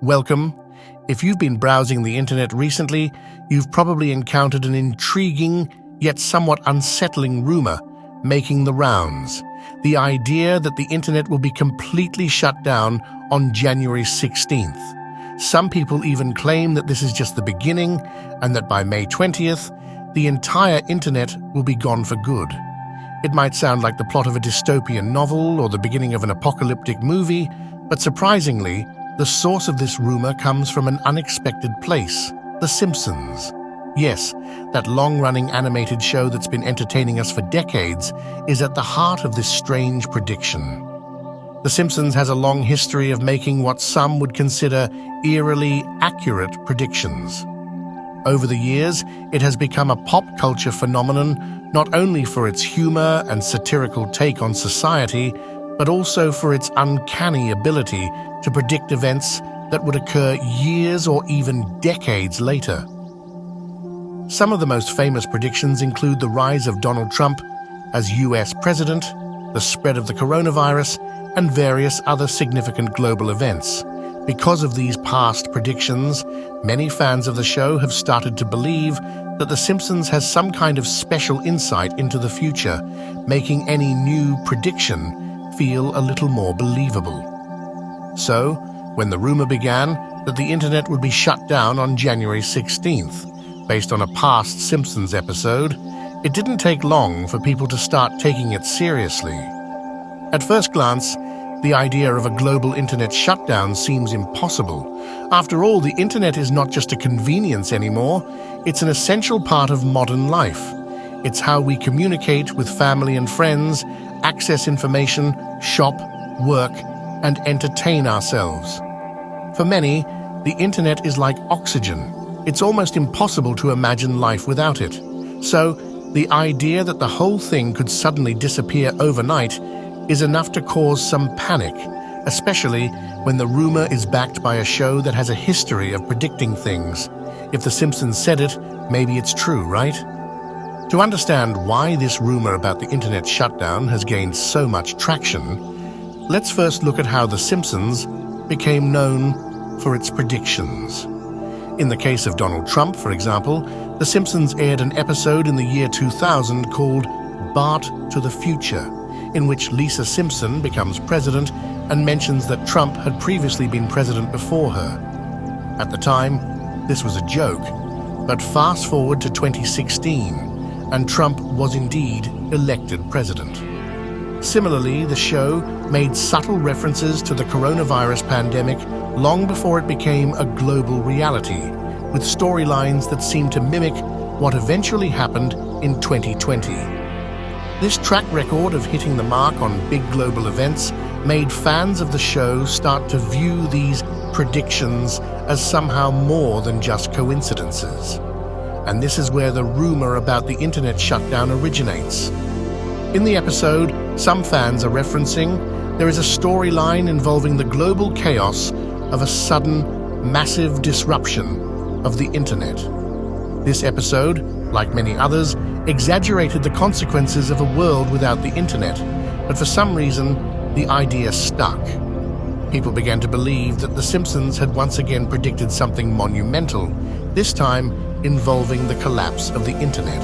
Welcome. If you've been browsing the internet recently, you've probably encountered an intriguing yet somewhat unsettling rumor making the rounds. The idea that the internet will be completely shut down on January 16th. Some people even claim that this is just the beginning and that by May 20th, the entire internet will be gone for good. It might sound like the plot of a dystopian novel or the beginning of an apocalyptic movie, but surprisingly, the source of this rumor comes from an unexpected place: The Simpsons. Yes, that long-running animated show that's been entertaining us for decades is at the heart of this strange prediction. The Simpsons has a long history of making what some would consider eerily accurate predictions. Over the years, it has become a pop culture phenomenon not only for its humor and satirical take on society, but also for its uncanny ability to predict events that would occur years or even decades later. Some of the most famous predictions include the rise of Donald Trump as US president, the spread of the coronavirus, and various other significant global events. Because of these past predictions, many fans of the show have started to believe that The Simpsons has some kind of special insight into the future, making any new prediction feel a little more believable. So, when the rumor began that the internet would be shut down on January 16th, based on a past Simpsons episode, it didn't take long for people to start taking it seriously. At first glance, the idea of a global internet shutdown seems impossible. After all, the internet is not just a convenience anymore, it's an essential part of modern life. It's how we communicate with family and friends, access information, shop, work, and entertain ourselves. For many, the internet is like oxygen. It's almost impossible to imagine life without it. So, the idea that the whole thing could suddenly disappear overnight is enough to cause some panic, especially when the rumor is backed by a show that has a history of predicting things. If The Simpsons said it, maybe it's true, right? To understand why this rumor about the internet shutdown has gained so much traction, let's first look at how The Simpsons became known for its predictions. In the case of Donald Trump, for example, The Simpsons aired an episode in the year 2000 called Bart to the Future, in which Lisa Simpson becomes president and mentions that Trump had previously been president before her. At the time, this was a joke, but fast forward to 2016, and Trump was indeed elected president. Similarly, the show made subtle references to the coronavirus pandemic long before it became a global reality, with storylines that seemed to mimic what eventually happened in 2020. This track record of hitting the mark on big global events made fans of the show start to view these predictions as somehow more than just coincidences. And this is where the rumor about the internet shutdown originates. In the episode, some fans are referencing there is a storyline involving the global chaos of a sudden, massive disruption of the internet. This episode, like many others, exaggerated the consequences of a world without the internet, but for some reason, the idea stuck. People began to believe that The Simpsons had once again predicted something monumental, this time involving the collapse of the internet.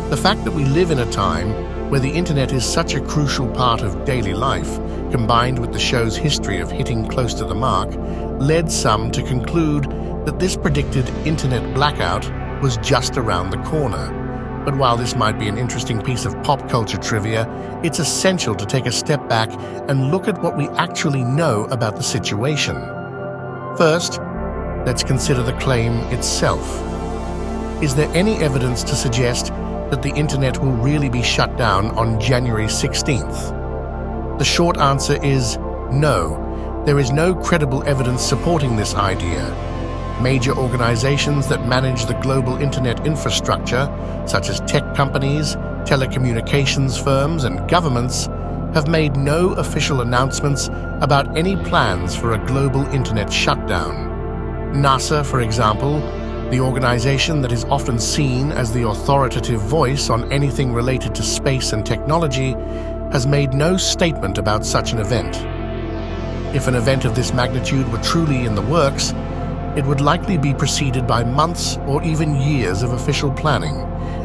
The fact that we live in a time where the internet is such a crucial part of daily life, combined with the show's history of hitting close to the mark, led some to conclude that this predicted internet blackout was just around the corner. But while this might be an interesting piece of pop culture trivia, it's essential to take a step back and look at what we actually know about the situation. First, let's consider the claim itself. Is there any evidence to suggest that the internet will really be shut down on January 16th? The short answer is no. There is no credible evidence supporting this idea. Major organizations that manage the global internet infrastructure, such as tech companies, telecommunications firms, and governments, have made no official announcements about any plans for a global internet shutdown. NASA, for example, the organization that is often seen as the authoritative voice on anything related to space and technology, has made no statement about such an event. If an event of this magnitude were truly in the works, it would likely be preceded by months or even years of official planning,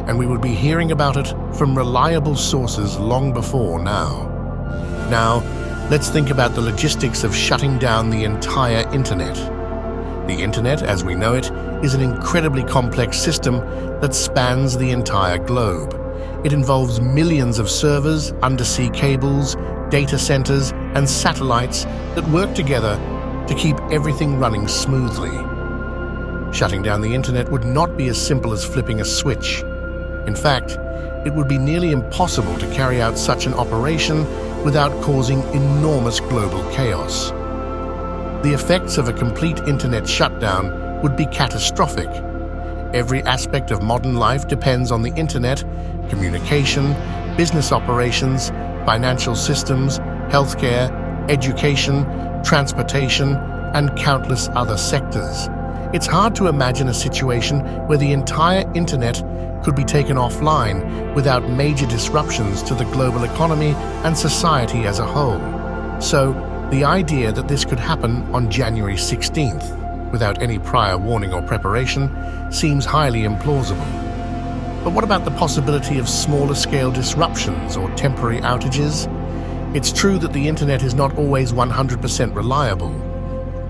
and we would be hearing about it from reliable sources long before now. Now, let's think about the logistics of shutting down the entire internet. The internet, as we know it, is an incredibly complex system that spans the entire globe. It involves millions of servers, undersea cables, data centers, and satellites that work together to keep everything running smoothly. Shutting down the internet would not be as simple as flipping a switch. In fact, it would be nearly impossible to carry out such an operation without causing enormous global chaos. The effects of a complete internet shutdown would be catastrophic. Every aspect of modern life depends on the internet: communication, business operations, financial systems, healthcare, education, transportation, and countless other sectors. It's hard to imagine a situation where the entire internet could be taken offline without major disruptions to the global economy and society as a whole. So, the idea that this could happen on January 16th, without any prior warning or preparation, seems highly implausible. But what about the possibility of smaller-scale disruptions or temporary outages? It's true that the internet is not always 100% reliable.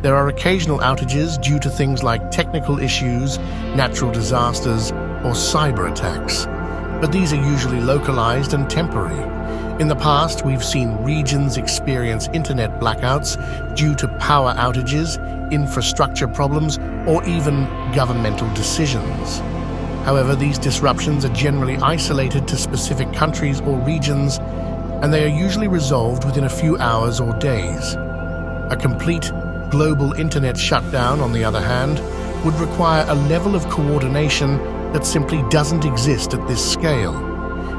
There are occasional outages due to things like technical issues, natural disasters, or cyber attacks, but these are usually localized and temporary. In the past, we've seen regions experience internet blackouts due to power outages, infrastructure problems, or even governmental decisions. However, these disruptions are generally isolated to specific countries or regions, and they are usually resolved within a few hours or days. A complete global internet shutdown, on the other hand, would require a level of coordination that simply doesn't exist at this scale.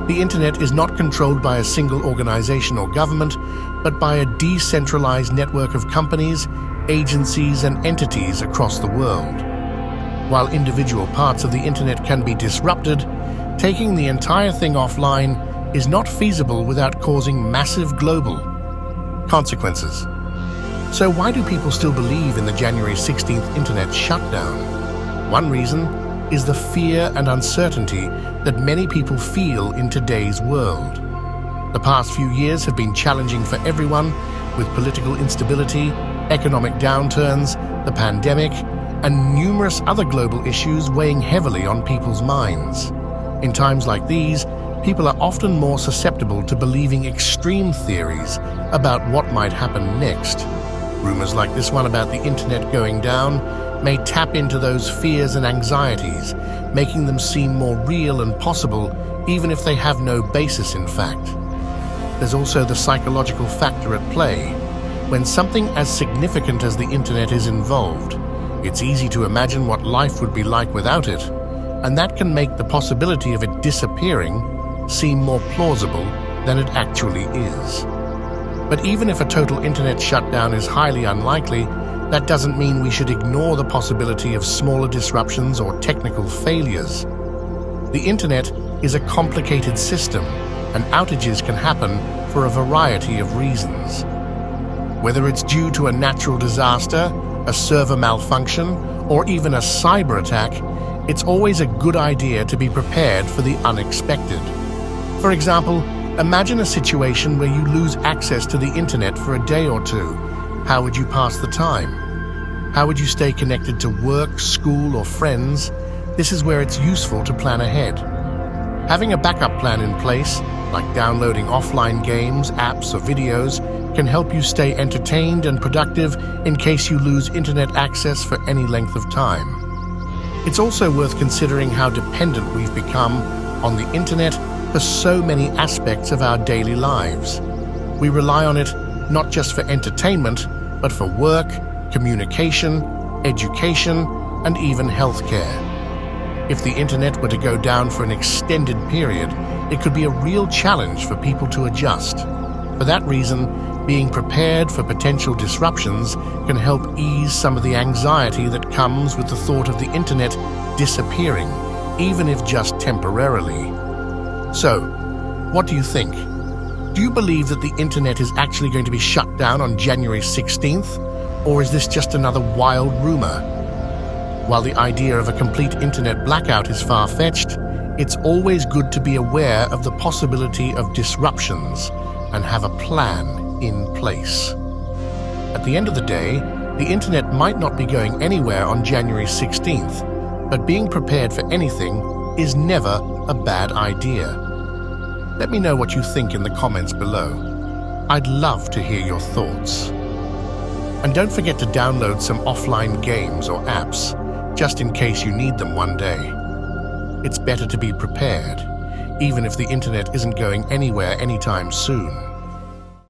The internet is not controlled by a single organization or government, but by a decentralized network of companies, agencies, and entities across the world. While individual parts of the internet can be disrupted, taking the entire thing offline is not feasible without causing massive global consequences. So why do people still believe in the January 16th internet shutdown? One reason is the fear and uncertainty that many people feel in today's world. The past few years have been challenging for everyone, with political instability, economic downturns, the pandemic, and numerous other global issues weighing heavily on people's minds. In times like these, people are often more susceptible to believing extreme theories about what might happen next. Rumors like this one about the internet going down may tap into those fears and anxieties, making them seem more real and possible, even if they have no basis in fact. There's also the psychological factor at play. When something as significant as the internet is involved, it's easy to imagine what life would be like without it, and that can make the possibility of it disappearing seem more plausible than it actually is. But even if a total internet shutdown is highly unlikely, that doesn't mean we should ignore the possibility of smaller disruptions or technical failures. The internet is a complicated system, and outages can happen for a variety of reasons. Whether it's due to a natural disaster, a server malfunction, or even a cyber attack, it's always a good idea to be prepared for the unexpected. For example, imagine a situation where you lose access to the internet for a day or two. How would you pass the time? How would you stay connected to work, school, or friends? This is where it's useful to plan ahead. Having a backup plan in place, like downloading offline games, apps, or videos, can help you stay entertained and productive in case you lose internet access for any length of time. It's also worth considering how dependent we've become on the internet for so many aspects of our daily lives. We rely on it not just for entertainment, but for work, communication, education, and even healthcare. If the internet were to go down for an extended period, it could be a real challenge for people to adjust. For that reason, being prepared for potential disruptions can help ease some of the anxiety that comes with the thought of the internet disappearing, even if just temporarily. So, what do you think? Do Do you believe that the internet is actually going to be shut down on January 16th? Or is this just another wild rumor? While the idea of a complete internet blackout is far-fetched, it's always good to be aware of the possibility of disruptions and have a plan in place. At the end of the day, the internet might not be going anywhere on January 16th, but being prepared for anything is never a bad idea. Let me know what you think in the comments below. I'd love to hear your thoughts. And don't forget to download some offline games or apps, just in case you need them one day. It's better to be prepared, even if the internet isn't going anywhere anytime soon.